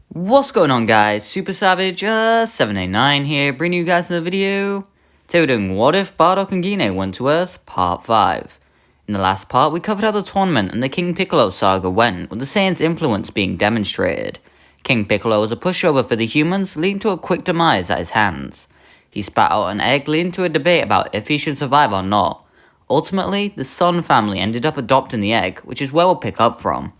What's going on, guys? Supersavage 789 here, bringing you guys another video. Today we're doing What If Bardock Gine Went to Earth, Part 5. In the last part, we covered how the tournament and the King Piccolo saga went, with the Saiyans' influence being demonstrated. King Piccolo was a pushover for the humans, leading to a quick demise at his hands. He spat out an egg, leading to a debate about if he should survive or not. Ultimately, the Sun family ended up adopting the egg, which is where we'll pick up from.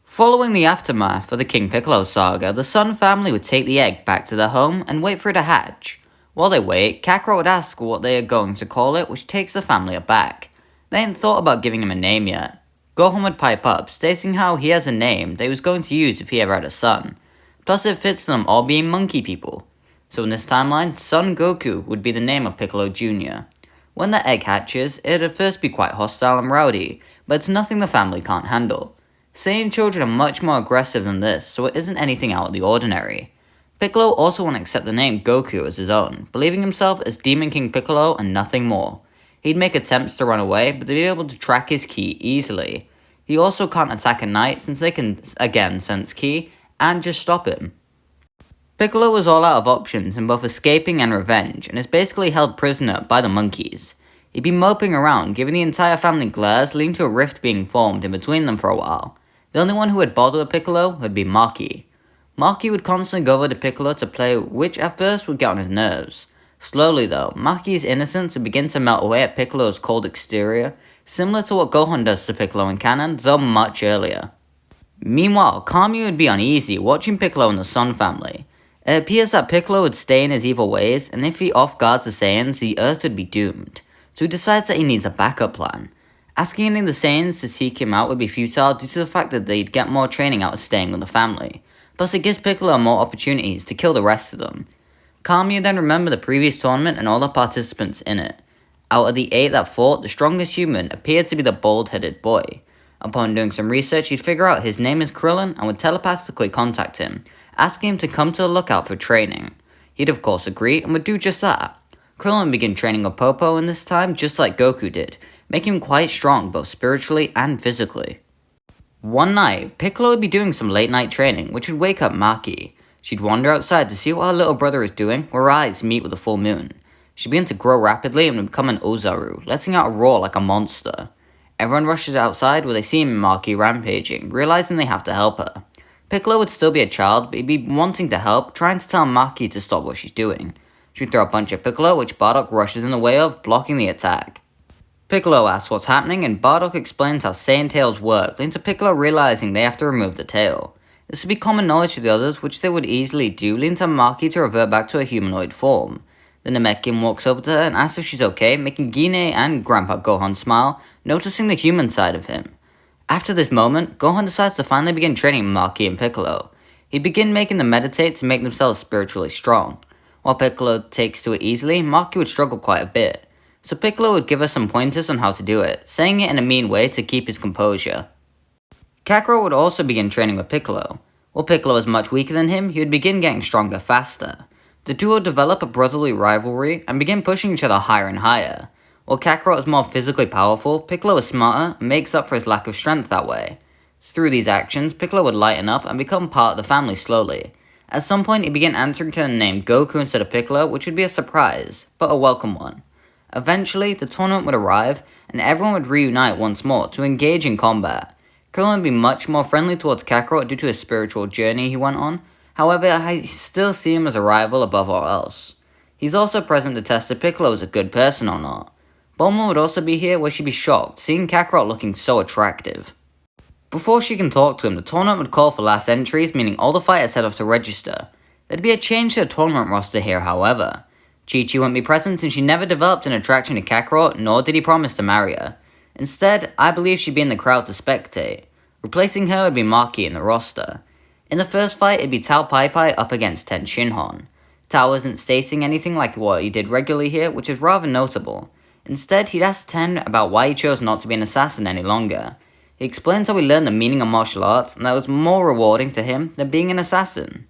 Following the aftermath of the King Piccolo saga, the Sun family would take the egg back to their home and wait for it to hatch. While they wait, Kakarot would ask what they are going to call it, which takes the family aback. They hadn't thought about giving him a name yet. Gohan would pipe up, stating how he has a name that he was going to use if he ever had a son. Plus it fits them all being monkey people. So in this timeline, Son Goku would be the name of Piccolo Jr. When the egg hatches, it would at first be quite hostile and rowdy, but it's nothing the family can't handle. Saiyan children are much more aggressive than this, so it isn't anything out of the ordinary. Piccolo also won't accept the name Goku as his own, believing himself as Demon King Piccolo and nothing more. He'd make attempts to run away, but they'd be able to track his ki easily. He also can't attack at night since they can again sense ki and just stop him. Piccolo was all out of options in both escaping and revenge, and is basically held prisoner by the monkeys. He'd be moping around, giving the entire family glares, leading to a rift being formed in between them for a while. The only one who would bother with Piccolo would be Maki. Maki would constantly go over to Piccolo to play, which at first would get on his nerves. Slowly though, Maki's innocence would begin to melt away at Piccolo's cold exterior, similar to what Gohan does to Piccolo in canon, though much earlier. Meanwhile, Kami would be uneasy watching Piccolo and the Sun family. It appears that Piccolo would stay in his evil ways, and if he off-guards the Saiyans, the Earth would be doomed. So he decides that he needs a backup plan. Asking any of the Saiyans to seek him out would be futile due to the fact that they'd get more training out of staying with the family. Plus it gives Piccolo more opportunities to kill the rest of them. Kami would then remember the previous tournament and all the participants in it. Out of the 8 that fought, the strongest human appeared to be the bald-headed boy. Upon doing some research, he'd figure out his name is Krillin and would telepathically contact him, asking him to come to the lookout for training. He'd of course agree and would do just that. Krillin would begin training with Popo in this time just like Goku did, making him quite strong both spiritually and physically. One night, Piccolo would be doing some late night training, which would wake up Maki. She'd wander outside to see what her little brother is doing, where her eyes meet with the full moon. She'd begin to grow rapidly and would become an Ozaru, letting out a roar like a monster. Everyone rushes outside where they see Maki rampaging, realizing they have to help her. Piccolo would still be a child, but he'd be wanting to help, trying to tell Maki to stop what she's doing. She'd throw a punch at Piccolo, which Bardock rushes in the way of, blocking the attack. Piccolo asks what's happening, and Bardock explains how Saiyan tails work, leading to Piccolo realizing they have to remove the tail. This would be common knowledge to the others, which they would easily do, leading to Maki to revert back to a humanoid form. The Namekian walks over to her and asks if she's okay, making Gine and Grandpa Gohan smile, noticing the human side of him. After this moment, Gohan decides to finally begin training Maki and Piccolo. He'd begin making them meditate to make themselves spiritually strong. While Piccolo takes to it easily, Maki would struggle quite a bit. So Piccolo would give us some pointers on how to do it, saying it in a mean way to keep his composure. Kakarot would also begin training with Piccolo. While Piccolo was much weaker than him, he would begin getting stronger faster. The duo develop a brotherly rivalry and begin pushing each other higher and higher. While Kakarot is more physically powerful, Piccolo is smarter and makes up for his lack of strength that way. Through these actions, Piccolo would lighten up and become part of the family slowly. At some point, he began answering to the name Goku instead of Piccolo, which would be a surprise, but a welcome one. Eventually, the tournament would arrive, and everyone would reunite once more to engage in combat. Krillin would be much more friendly towards Kakarot due to his spiritual journey he went on. However, I still see him as a rival above all else. He's also present to test if Piccolo is a good person or not. Bulma would also be here, where she'd be shocked, seeing Kakarot looking so attractive. Before she can talk to him, the tournament would call for last entries, meaning all the fighters head off to register. There'd be a change to the tournament roster here, however. Chi-Chi wouldn't be present since she never developed an attraction to Kakarot, nor did he promise to marry her. Instead, I believe she'd be in the crowd to spectate. Replacing her would be Maki in the roster. In the first fight, it'd be Tao Pai Pai up against Ten Shinhon. Tao isn't stating anything like what he did regularly here, which is rather notable. Instead, he'd ask Ten about why he chose not to be an assassin any longer. He explains how he learned the meaning of martial arts, and that was more rewarding to him than being an assassin.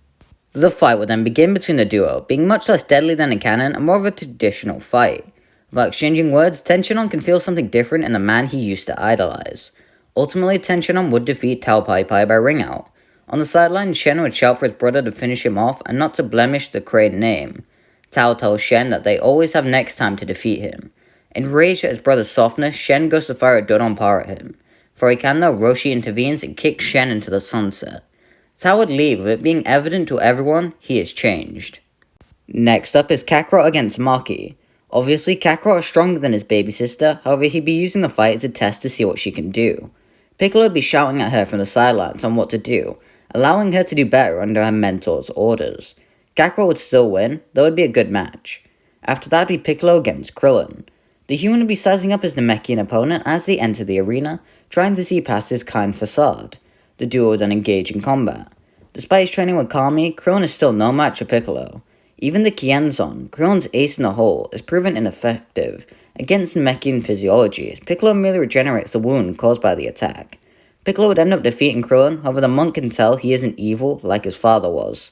The fight would then begin between the duo, being much less deadly than in canon and more of a traditional fight. Without exchanging words, Tenchinon can feel something different in the man he used to idolize. Ultimately, Tenchinon would defeat Tao Pai Pai by ring out. On the sideline, Shen would shout for his brother to finish him off and not to blemish the Crane name. Tao tells Shen that they always have next time to defeat him. Enraged at his brother's softness, Shen goes to fire a Dodonpar at him. Before he can though, Roshi intervenes and kicks Shen into the sunset. Tao would leave, with it being evident to everyone he has changed. Next up is Kakarot against Maki. Obviously, Kakarot is stronger than his baby sister, however he'd be using the fight as a test to see what she can do. Piccolo would be shouting at her from the sidelines on what to do, allowing her to do better under her mentor's orders. Kakarot would still win, though it would be a good match. After that would be Piccolo against Krillin. The human would be sizing up his Namekian opponent as they enter the arena, trying to see past his kind facade. The duo would then engage in combat. Despite his training with Kami, Krillin is still no match for Piccolo. Even the Kienzon, Krillin's ace in the hole, is proven ineffective against Namekian physiology, as Piccolo merely regenerates the wound caused by the attack. Piccolo would end up defeating Krillin, however the monk can tell he isn't evil like his father was.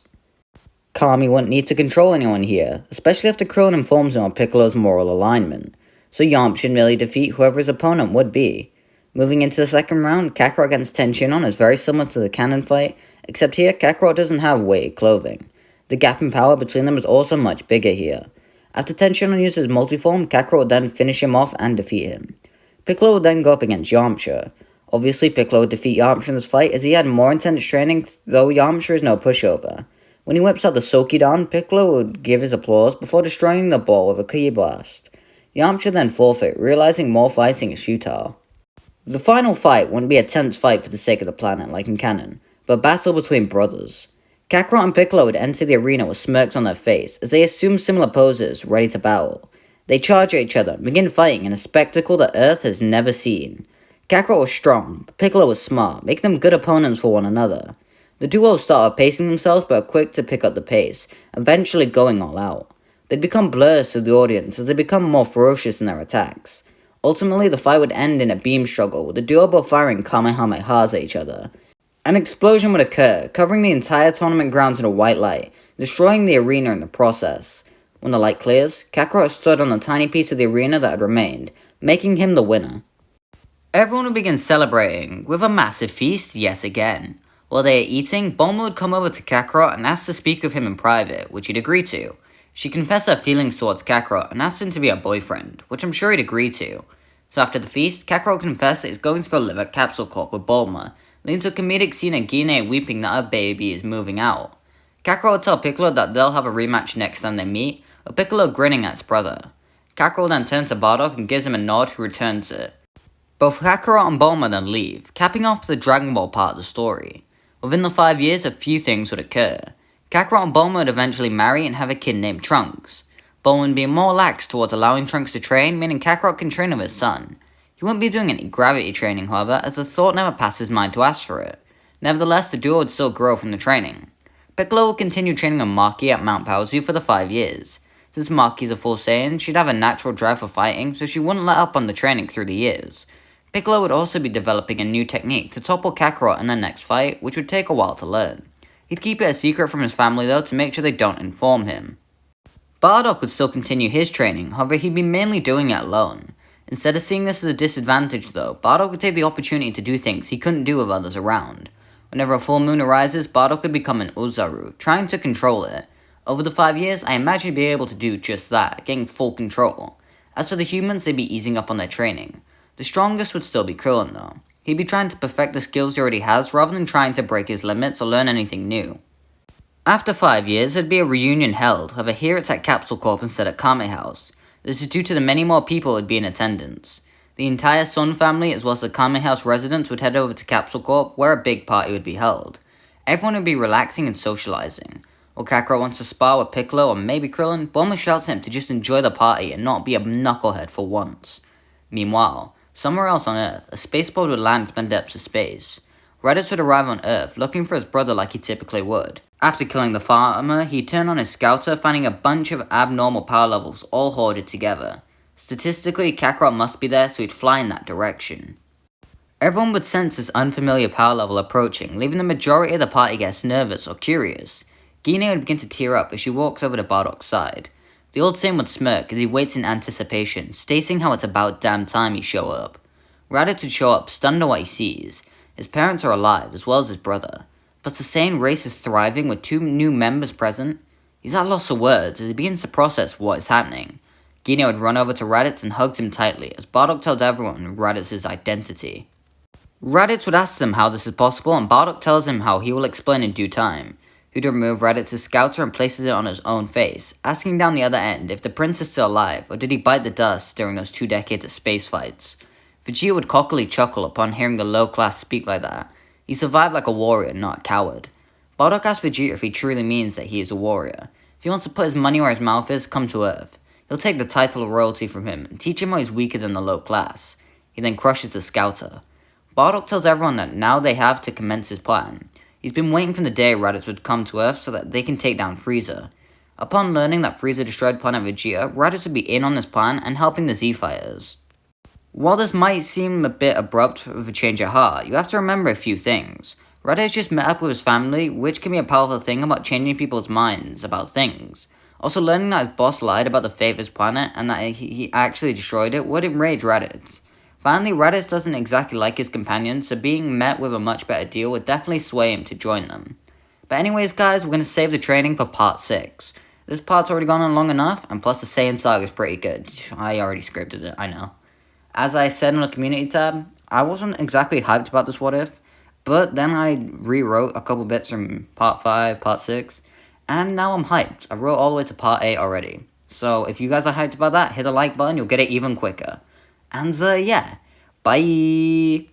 Kami wouldn't need to control anyone here, especially after Krillin informs him of Piccolo's moral alignment, so Yamp should merely defeat whoever his opponent would be. Moving into the second round, Kakarot against Tenchinon is very similar to the canon fight, except here Kakarot doesn't have weighted clothing. The gap in power between them is also much bigger here. After Tenchinon uses multiform, Kakarot would then finish him off and defeat him. Piccolo would then go up against Yamcha. Obviously, Piccolo would defeat Yamcha in this fight as he had more intense training, though Yamcha is no pushover. When he whips out the Sokidan, Piccolo would give his applause before destroying the ball with a Ki Blast. Yamcha then forfeit, realizing more fighting is futile. The final fight wouldn't be a tense fight for the sake of the planet like in canon, but a battle between brothers. Kakarot and Piccolo would enter the arena with smirks on their face as they assume similar poses, ready to battle. They charge at each other and begin fighting in a spectacle that Earth has never seen. Kakarot was strong, but Piccolo was smart, making them good opponents for one another. The duo started pacing themselves but are quick to pick up the pace, eventually going all out. They'd become blurs to the audience as they become more ferocious in their attacks. Ultimately, the fight would end in a beam struggle, with the duo both firing Kamehamehas at each other. An explosion would occur, covering the entire tournament grounds in a white light, destroying the arena in the process. When the light clears, Kakarot stood on the tiny piece of the arena that had remained, making him the winner. Everyone would begin celebrating, with a massive feast yet again. While they are eating, Bulma would come over to Kakarot and ask to speak with him in private, which he'd agree to. She confessed her feelings towards Kakarot and asked him to be her boyfriend, which I'm sure he'd agree to. So after the feast, Kakarot confessed that he's going to go live at Capsule Corp with Bulma, leading to a comedic scene of Gine weeping that her baby is moving out. Kakarot would tell Piccolo that they'll have a rematch next time they meet, with Piccolo grinning at his brother. Kakarot then turns to Bardock and gives him a nod, who returns it. Both Kakarot and Bulma then leave, capping off the Dragon Ball part of the story. Within the 5 years, a few things would occur. Kakarot and Bulma would eventually marry and have a kid named Trunks. Bulma would be more lax towards allowing Trunks to train, meaning Kakarot can train with his son. He wouldn't be doing any gravity training, however, as the thought never passed his mind to ask for it. Nevertheless, the duo would still grow from the training. Piccolo would continue training with Maki at Mount Paozu for the 5 years. Since Maki is a full Saiyan, she'd have a natural drive for fighting, so she wouldn't let up on the training through the years. Piccolo would also be developing a new technique to topple Kakarot in their next fight, which would take a while to learn. He'd keep it a secret from his family though to make sure they don't inform him. Bardock would still continue his training, however he'd be mainly doing it alone. Instead of seeing this as a disadvantage though, Bardock would take the opportunity to do things he couldn't do with others around. Whenever a full moon arises, Bardock would become an Uzaru, trying to control it. Over the 5 years, I imagine he'd be able to do just that, getting full control. As for the humans, they'd be easing up on their training. The strongest would still be Krillin though. He'd be trying to perfect the skills he already has rather than trying to break his limits or learn anything new. After 5 years, there'd be a reunion held, however here it's at Capsule Corp instead of Kame House. This is due to the many more people who'd be in attendance. The entire Sun family as well as the Kame House residents would head over to Capsule Corp where a big party would be held. Everyone would be relaxing and socializing. While Kakarot wants to spar with Piccolo or maybe Krillin, Bulma shouts at him to just enjoy the party and not be a knucklehead for once. Meanwhile, somewhere else on Earth, a spaceport would land from the depths of space. Raditz would arrive on Earth, looking for his brother like he typically would. After killing the farmer, he'd turn on his scouter, finding a bunch of abnormal power levels all hoarded together. Statistically, Kakarot must be there, so he'd fly in that direction. Everyone would sense this unfamiliar power level approaching, leaving the majority of the party guests nervous or curious. Gine would begin to tear up as she walks over to Bardock's side. The old Saiyan would smirk as he waits in anticipation, stating how it's about damn time he show up. Raditz would show up, stunned at what he sees. His parents are alive, as well as his brother. But the Saiyan race is thriving with 2 new members present. He's at a loss for words as he begins to process what is happening. Gine would run over to Raditz and hugs him tightly as Bardock tells everyone Raditz's identity. Raditz would ask them how this is possible, and Bardock tells him how he will explain in due time. He'd remove Raditz's scouter and places it on his own face, asking down the other end if the prince is still alive, or did he bite the dust during those 2 decades of space fights. Vegeta would cockily chuckle upon hearing the low class speak like that. He survived like a warrior, not a coward. Bardock asks Vegeta if he truly means that he is a warrior. If he wants to put his money where his mouth is, come to Earth. He'll take the title of royalty from him and teach him how he's weaker than the low class. He then crushes the scouter. Bardock tells everyone that now they have to commence his plan. He's been waiting for the day Raditz would come to Earth so that they can take down Frieza. Upon learning that Frieza destroyed planet Vegeta, Raditz would be in on this plan and helping the Z-Fighters. While this might seem a bit abrupt of a change of heart, you have to remember a few things. Raditz just met up with his family, which can be a powerful thing about changing people's minds about things. Also, learning that his boss lied about the fate of his planet and that he actually destroyed it would enrage Raditz. Finally, Raditz doesn't exactly like his companions, so being met with a much better deal would definitely sway him to join them. But anyways guys, we're going to save the training for part 6. This part's already gone on long enough, and plus the Saiyan saga is pretty good. I already scripted it, I know. As I said in the community tab, I wasn't exactly hyped about this what if, but then I rewrote a couple bits from part 5, part 6, and now I'm hyped. I wrote all the way to part 8 already. So if you guys are hyped about that, hit the like button, you'll get it even quicker. And yeah, bye!